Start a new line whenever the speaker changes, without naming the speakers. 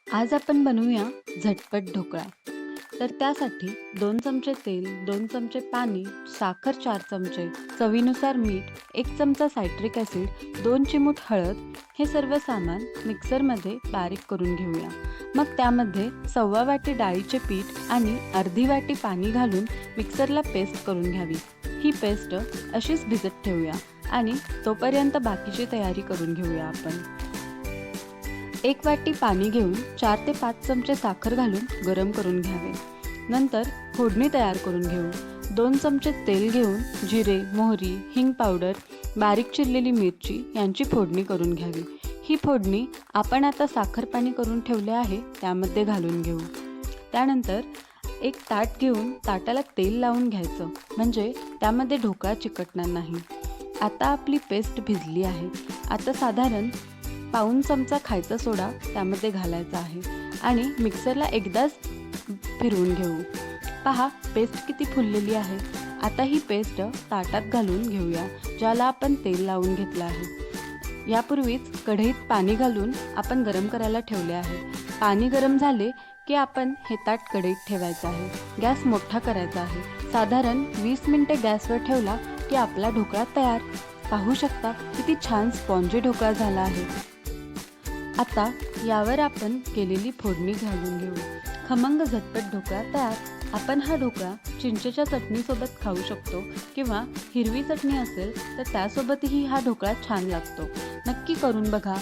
आज आपण बनवूया झटपट ढोकळा. तर त्यासाठी 2 चमचे तेल, 2 चमचे पाणी, साखर 4 चमचे, चवीनुसार मीठ, 1 चमचा सायट्रिक ॲसिड, 2 चिमूट हळद हे सर्व सामान मिक्सरमध्ये बारीक करून घेऊया. मग त्यामध्ये 1/4 वाटी डाळीचे पीठ आणि अर्धी वाटी पाणी घालून मिक्सरला पेस्ट करून घ्यावी. ही पेस्ट अशीच भिजत ठेवूया आणि तोपर्यंत बाकीची तयारी करून घेऊया आपण. 1 वाटी पाणी घेऊन 4 ते 5 चमचे साखर घालून गरम करून घ्यावे. नंतर फोडणी तयार करून घेऊ. 2 चमचे तेल घेऊन जिरे, मोहरी, हिंग पावडर, बारीक चिरलेली मिरची यांची फोडणी करून घ्यावी. ही फोडणी आपण आता साखर पाणी करून ठेवले आहे त्यामध्ये घालून घेऊ. त्यानंतर एक ताट घेऊन ताटाला तेल लावून घ्यायचं, म्हणजे त्यामध्ये ढोकळा चिकटणार नाही. आता आपली पेस्ट भिजली आहे. आता साधारण पाऊण चमचा खायचा सोडा त्यामध्ये घालायचा आहे आणि मिक्सरला एकदाच फिरवून घेऊ. पहा, पेस्ट किती फुललेली आहे. आता ही पेस्ट ताटात घालून घेऊया, ज्याला आपण तेल लावून घेतलं आहे. यापूर्वीच कढईत पाणी घालून आपण गरम करायला ठेवले आहे. पाणी गरम झाले की आपण हे ताट कढईत ठेवायचं आहे. गॅस मोठा करायचा आहे. साधारण 20 मिनिटे गॅसवर ठेवला की आपला ढोकळा तयार. पाहू शकता किती छान स्पॉन्जी ढोकळा झाला आहे. आता यावर आपण केलेली फोडणी घालून घेऊ. खमंग झटपट ढोकळा तयार. आपण हा ढोकळा चिंचेच्या चटणीसोबत खाऊ शकतो किंवा हिरवी चटणी असेल तर त्यासोबतही हा ढोकळा छान लागतो. नक्की करून बघा.